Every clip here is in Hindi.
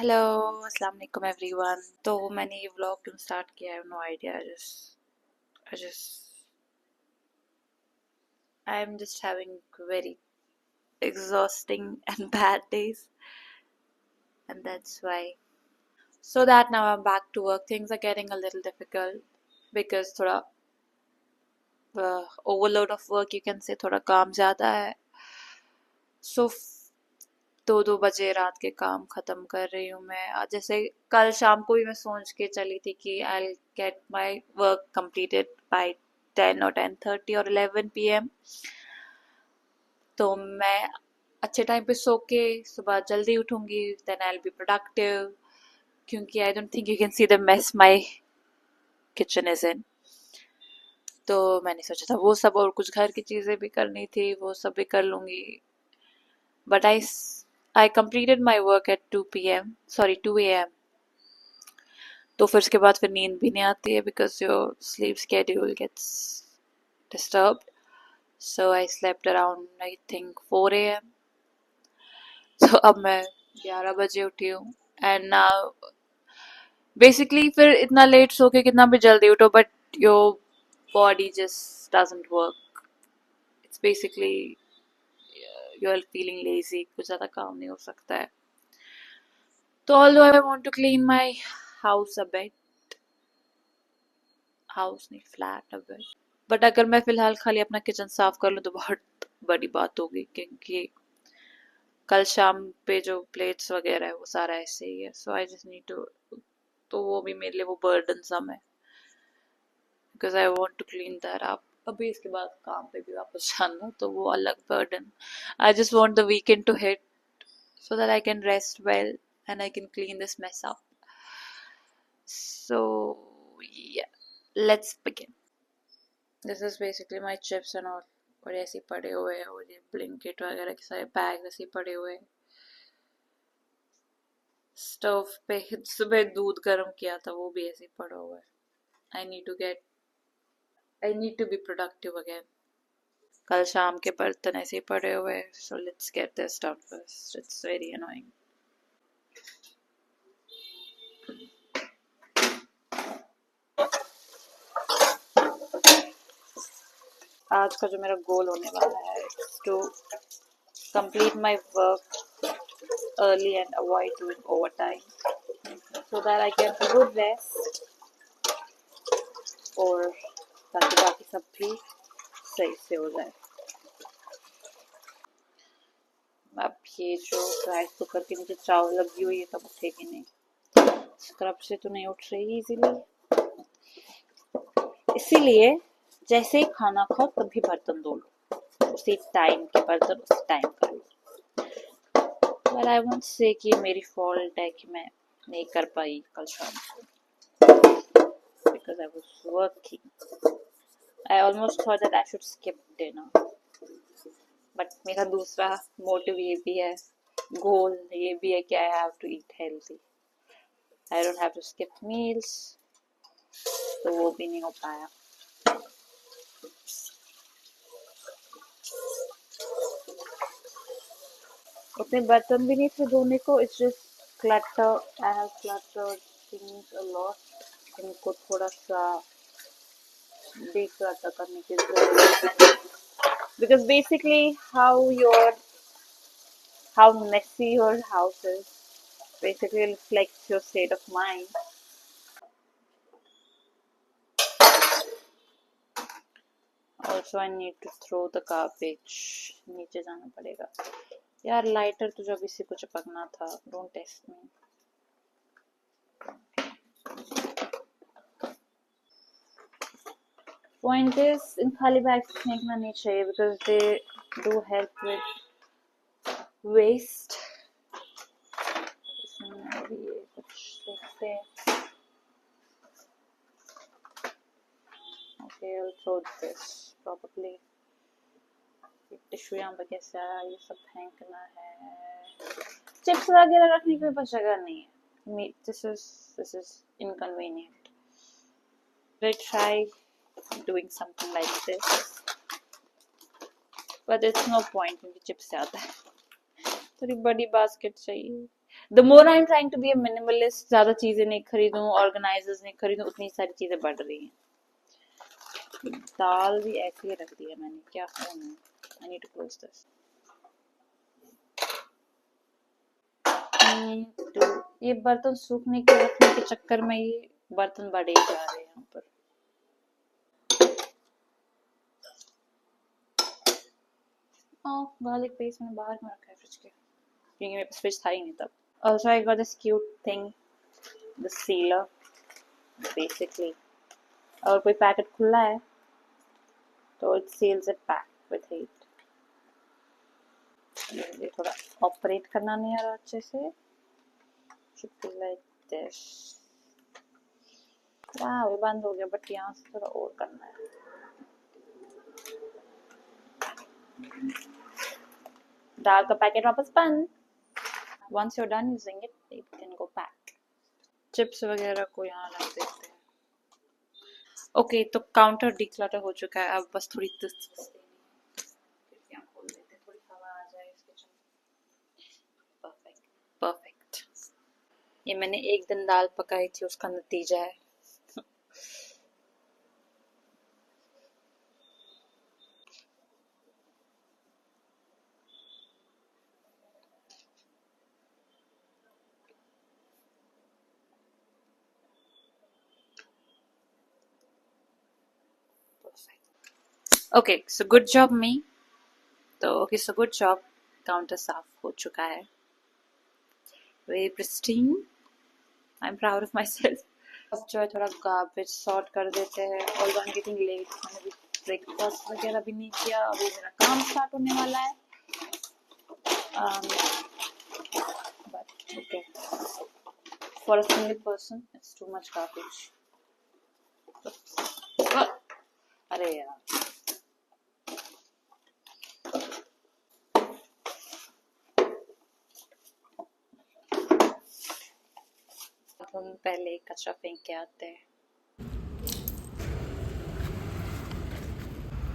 हेलो अस्सलाम वालेकुम एवरीवन। तो मैंने ये व्लॉग क्यों स्टार्ट किया, I have no idea. I am just having very exhausting and bad days, and that's why. So that now I'm back to work. Things are getting a little difficult because थोड़ा overload of work, you can say, थोड़ा काम ज़्यादा है। So 2-2 बजे रात के काम ख़त्म कर रही हूँ मैं आज। जैसे कल शाम को भी मैं सोच के चली थी कि I will get my work completed by 10 और 10:30 और 11 PM। तो मैं अच्छे टाइम पे सो के सुबह जल्दी उठूंगी, then I will be productive, क्योंकि I don't think you can see the mess my kitchen is in. तो मैंने सोचा था वो सब और कुछ घर की चीज़ें भी करनी थी, वो सब भी कर लूँगी। But I completed my work at 2 AM। तो फिर उसके बाद फिर नींद भी नहीं आती है because your sleep schedule gets disturbed. So I slept around I think 4 AM। तो अब मैं 11 बजे उठी हूँ एंड नाउ बेसिकली फिर इतना लेट सो के कितना भी जल्दी उठो but your body just doesn't work. It's basically you are feeling lazy, कुछ ज़्यादा काम नहीं हो सकता है। तो although I want to clean my house a bit, house नहीं फ्लैट अ बिट, बट अगर मैं फिलहाल खाली अपना किचन साफ कर लूँ तो बहुत बड़ी बात होगी, क्योंकि कल शाम पे जो प्लेट्स वगैरह है वो सारा ऐसे ही है। So I just need to, तो वो भी मेरे लिए वो बर्डन सम है because I want to clean that up. अभी इसके बाद काम पे भी वापस जाना तो वो अलग burden. I just want the weekend to hit so that I can rest well and I can clean this mess up. So yeah, let's begin. This is basically my chips and all, और ऐसे ही पड़े हुए हैं, और ये ब्लिंकिट वगैरह के सारे बैग ऐसे ही पड़े हुए हैं। स्टोव पे सुबह दूध गर्म किया था, वो भी ऐसे ही पड़ा हुआ है। I need to be productive again. कल शाम के बर्तन ऐसे ही पड़े हुए हैं। So let's get this done first. It's very annoying. आज का जो मेरा गोल होने वाला है to complete my work early and avoid doing overtime so that I get a good rest, और ताकि बाकी सब भी सही से हो जाए। अब ये जो राइस कुकर के नीचे चावल लगी हुई है तब उठेगी नहीं, स्क्रब से तो नहीं उठ रही इजीली, इसीलिए जैसे ही खाना खाओ तभी बर्तन धो लो, उसी टाइम के बर्तन उसी टाइम कर लो। But I won't say कि मेरी फॉल्ट है कि मैं नहीं कर पाई कल शाम को, because I was working. I almost thought that I should skip dinner. But मेरा दूसरा मोटिव ये भी है, गोल ये भी है कि I have to eat healthy. I don't have to skip meals. तो वो भी नहीं हो पाया। उतने बर्तन भी नहीं थे धोने को, it's just clutter. I have cluttered things a lot. इनको थोड़ा सा declutter करने की जरूरत है, because basically how messy your house is basically reflects your state of mind. Also I need to throw the garbage. नीचे जाना पड़ेगा यार। लाइटर तो जब इसी को चिपकना था, don't test me. Point is इन खाली बैग्स फेंकना नहीं चाहिए because they do help with waste. इसमें भी ये कुछ देखते हैं। Okay, I'll throw this probably. Tissue यहाँ पर कैसे आया, ये सब फेंकना है। चिप्स वगैरह रखने की कोई जगह नहीं है। This is inconvenient. We'll try doing something like this, but it's no point क्योंकि चिप्स ज़्यादा है। थोड़ी बड़ी बास्केट चाहिए। The more I am trying to be a minimalist, ज्यादा चीजें नहीं खरीदूं, ऑर्गेनाइजर्स नहीं खरीदूं, उतनी सारी चीजें बढ़ रही हैं। दाल भी ऐसे ही रख दिया मैंने, क्या I need to close this. तो ये बर्तन सूखने के रखने के चक्कर में ये बर्तन बढ़े ही जा रहे हैं यहाँ पर। गार्लिक पेस्ट मैंने बाहर में रखा है फ्रिज के, क्योंकि मेरे पास फ्रिज था ही नहीं तब। Also I got this cute thing, the sealer basically। अगर कोई पैकेट खुला है तो it seals it back with heat। ये थोड़ा ऑपरेट करना नहीं आ रहा अच्छे से। should be like this। वाह ये बंद हो गया, बट यहाँ से थोड़ा और करना है। दाल का पैकेट वापस बंद। Once you're done using it, you can go back। Chips वगैरह को यहाँ रख देते हैं। ओके तो काउंटर डिक्लटर हो चुका है, अब बस थोड़ी परफेक्ट। ये मैंने एक दिन दाल पकाई थी, उसका नतीजा है। Okay so good job me. तो okay so good job, counter साफ हो चुका है, very pristine. I am proud of myself. अब जो है थोड़ा गार्बेज सॉर्ट कर देते हैं। All I am getting late, मैंने भी ब्रेकफास्ट वगैरह भी नहीं किया, अभी मेरा काम स्टार्ट होने वाला है। But okay for a single person it's too much garbage. अरे यार हम पहले कचरा फेंक के आते हैं।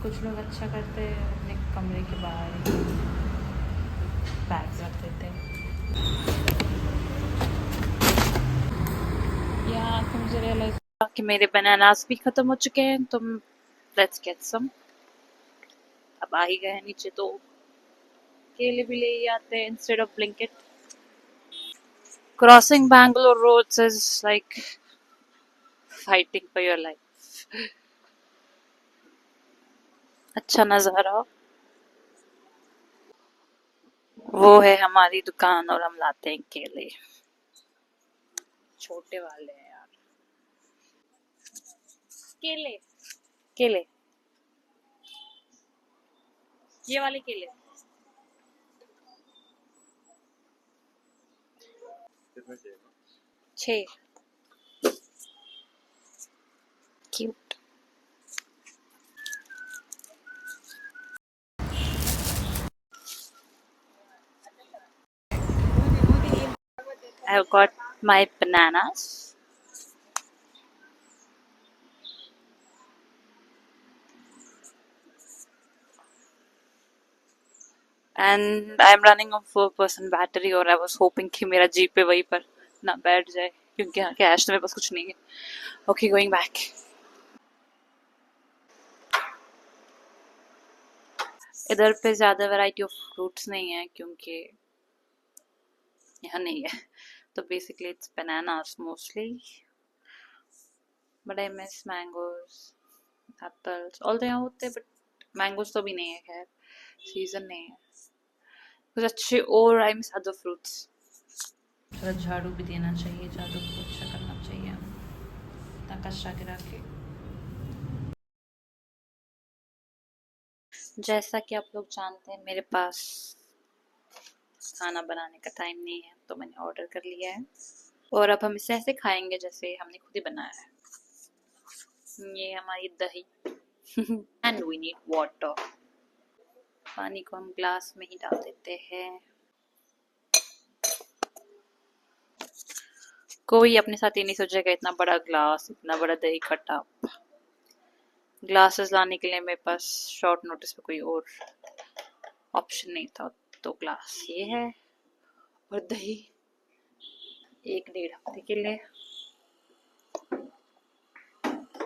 कुछ लोग अच्छा करते हैं, अपने कमरे के बाहर बैग्स रख देते हैं। यहाँ तो मुझे रियलाइज हुआ कि मेरे बनानास भी खत्म हो चुके हैं, तो लेट्स गेट सम। अब आ ही गए हैं नीचे तो केले भी ले ही आते हैं instead of Blinkit. Crossing Bangalore roads is like fighting for your life. अच्छा नजारा। वो है हमारी दुकान और हम लाते हैं केले, छोटे वाले हैं यार। केले केले ये वाले केले। छः। Cute. I've got my bananas. And I'm running on 4% battery और I was hoping कि मेरा जी पे वहीं पर ना बैठ जाए, क्योंकि यहाँ कैश तो मेरे पास कुछ नहीं है। Okay, going back. इधर पे ज़्यादा वैरायटी ऑफ फ्रूट्स नहीं है क्योंकि यहाँ नहीं है, तो basically it's bananas mostly. But I miss mangoes, apples. All यहाँ होते हैं but mangoes तो भी नहीं है, खैर सीजन नहीं है कुछ अच्छे। और I miss other fruits. थोड़ा झाड़ू भी देना चाहिए, झाड़ू को अच्छा करना चाहिए, इतना कचरा गिरा के। जैसा कि आप लोग जानते हैं मेरे पास खाना बनाने का टाइम नहीं है, तो मैंने ऑर्डर कर लिया है और अब हम इसे ऐसे खाएंगे जैसे हमने खुद ही बनाया है। ये हमारी दही एंड वी नीड वाटर। पानी को हम ग्लास में ही डाल देते हैं। कोई अपने साथ ये नहीं सोचेगा इतना बड़ा ग्लास, इतना बड़ा दही का टब। ग्लासेस लाने के लिए मेरे पास शॉर्ट नोटिस पे कोई और ऑप्शन नहीं था, तो ग्लास ये है और दही 1.5 हफ्ते के लिए।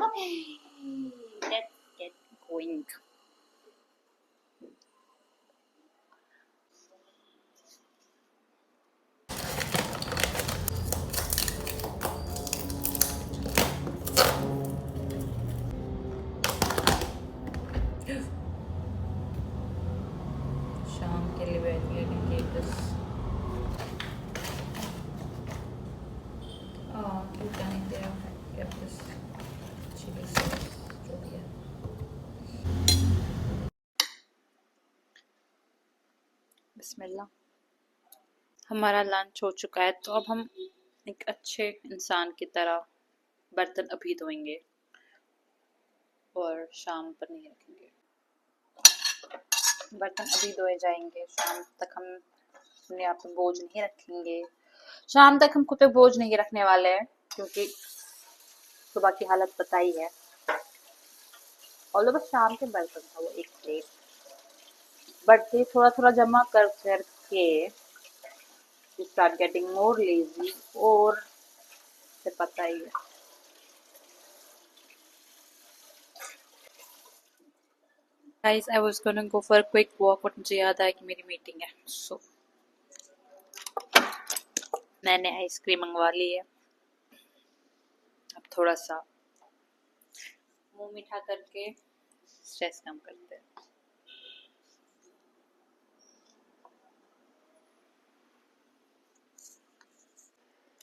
Okay, let's get going. शाम के लिए बैठ लेंगे बस। क्यों नहीं दे रहा है क्या बस चिली सॉस जो भी है। बिस्मिल्लाह। हमारा लंच हो चुका है, तो अब हम एक अच्छे इंसान की तरह बर्तन अभी धोएंगे और शाम पर नहीं रखेंगे। बर्तन अभी धोए जाएंगे, शाम तक हम अपने आप पे बोझ नहीं रखेंगे। शाम तक हम खुद पे बोझ नहीं रखने वाले हैं, क्योंकि सुबह की हालत पता ही है। और बस शाम के बर्तन था वो एक प्लेट, बट ये थोड़ा थोड़ा जमा कर करके you start getting more lazy, और से पता ही है। Guys, I was gonna go for a quick walk, but मुझे याद आया कि मेरी मीटिंग है, so मैंने आइसक्रीम मंगवा ली है। अब थोड़ा सा मुंह मीठा करके स्ट्रेस कम करते हैं।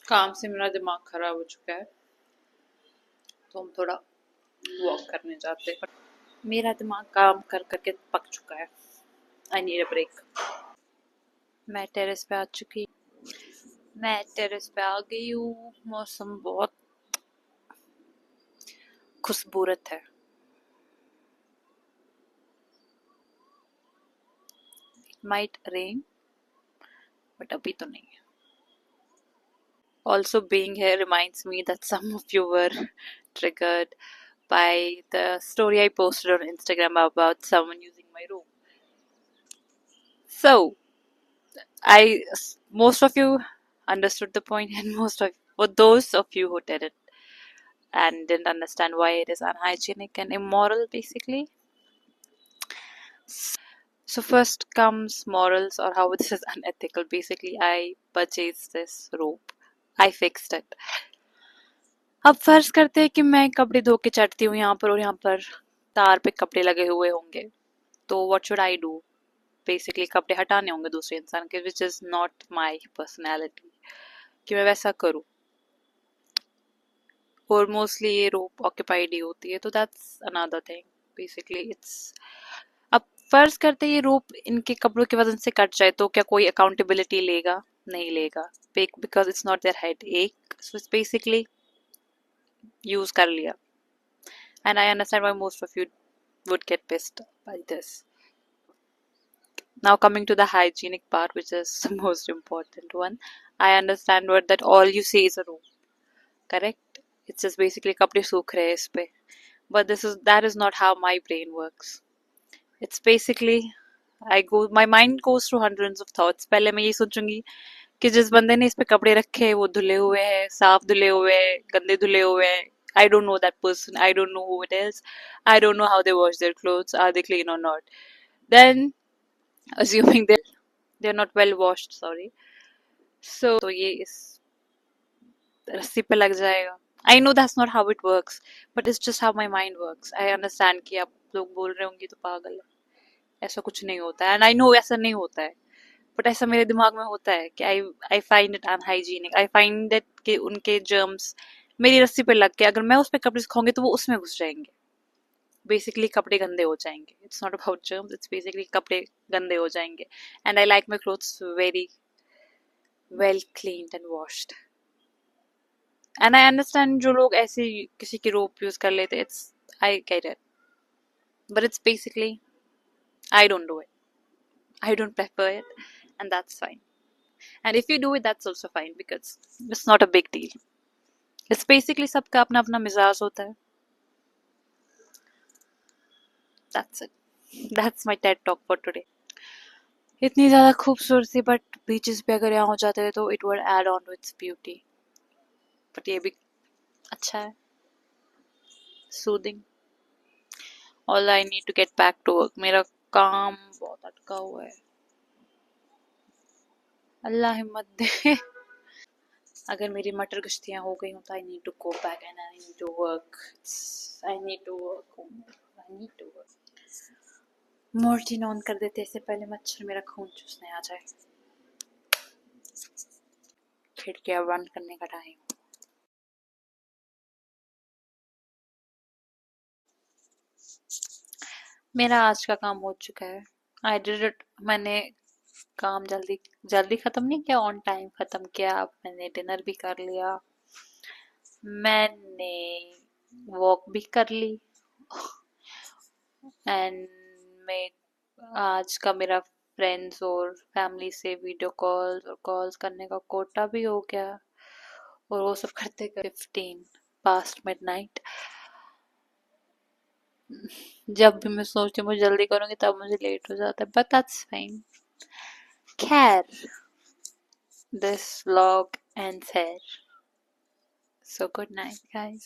काम से मेरा दिमाग खराब हो चुका है, तो हम थोड़ा वॉक करने जाते हैं। मेरा दिमाग काम कर करके पक चुका है। I need a break. मैं टेरेस पे आ गई हूँ। मौसम बहुत खुशबूरत है। Might rain, but अभी तो नहीं है। Also, being here reminds me that some of you were triggered by the story I posted on Instagram about someone using my room. So, most of you understood the point, and for those of you who didn't and didn't understand why it is unhygienic and immoral, basically. So first comes morals, or how this is unethical. Basically, I purchased this rope. I fixed it. अब फर्ज करते हैं कि मैं कपड़े धो के चढ़ती हूँ यहाँ पर, और यहाँ पर तार पे कपड़े लगे हुए होंगे, तो what should I do? Basically कपड़े हटाने होंगे दूसरे इंसान के, which is not my personality कि मैं वैसा करूँ। और मोस्टली ये रोप ऑक्यूपाइड ही होती है, तो that's another thing. Basically it's, अब फर्ज करते हैं ये रोप इनके कपड़ों की वजन से कट जाए, तो क्या कोई अकाउंटेबिलिटी लेगा? नहीं लेगा, because it's not their headache. So it's basically use कर लिया, and I understand why most of you would get pissed by this. Now coming to the hygienic part, which is the most important one, I understand what that all you see is a room, correct? It's just basically kapde सूख रहे हैं इस पे, but that is not how my brain works. It's basically my mind goes through hundreds of thoughts. पहले मैं ये सोचूंगी कि जिस बंदे ने इस पे कपड़े रखे हैं वो धुले हुए हैं, साफ धुले हुए हैं, गंदे धुले हुए हैं. I don't know that person. I don't know who it is. I don't know how they wash their clothes. Are they clean or not? Then, assuming they're not well washed, sorry. So ये इस रस्सी पे लग जाएगा. I know that's not how it works, but it's just how my mind works. I understand कि आप लोग बोल रहे होंगे तो पागल है, ऐसा कुछ नहीं होता है, and I know ऐसा नहीं होता है, बट ऐसा मेरे दिमाग में होता है कि I find it unhygienic. I find it कि उनके जर्म्स मेरी रस्सी पे लग के अगर मैं उस पर कपड़े सुखाऊंगी तो वो उसमें घुस जाएंगे. बेसिकली कपड़े गंदे हो जाएंगे. It's not about germs, it's basically कपड़े गंदे हो जाएंगे. And I like my clothes very well cleaned and washed. And I understand जो लोग ऐसे किसी की रोप यूज कर लेते, it's, I get it, but it's basically I don't do it. I don't prefer it, and that's fine. And if you do it, that's also fine, because it's not a big deal. It's basically सबका अपना अपना मिजाज होता है. That's it. That's my TED talk for today. इतनी ज़्यादा खूबसूरती, बट बीचेस पे अगर यहाँ हो जाते हैं तो it would add on to its beauty. But ये भी अच्छा है, soothing. All I need to get back to work. मेरा काम बहुत अटका हुआ है, अल्लाह हिम्मत दे। अगर मेरी मटर गश्तियाँ हो गई हो तो I need to go back and I need to work. I need to work, I need to work. Mortein on कर देते इससे पहले मच्छर मेरा खून चूसने आ जाए। खिड़कियाँ बंद करने का टाइम। मेरा आज का काम हो चुका है। I did it. मैंने काम जल्दी जल्दी खत्म नहीं किया, ऑन टाइम खत्म किया। मैंने डिनर भी कर लिया, मैंने वॉक भी कर ली, एंड मैं आज का मेरा फ्रेंड्स और फैमिली से वीडियो कॉल्स और कॉल्स करने का कोटा भी हो गया। और वो सब करते करते 15 पास्ट मिडनाइट। जब भी मैं सोचती हूँ मैं जल्दी करूँगी तब मुझे लेट हो जाता है, बट दैट्स फाइन। खैर, this vlog ends here, so good night guys.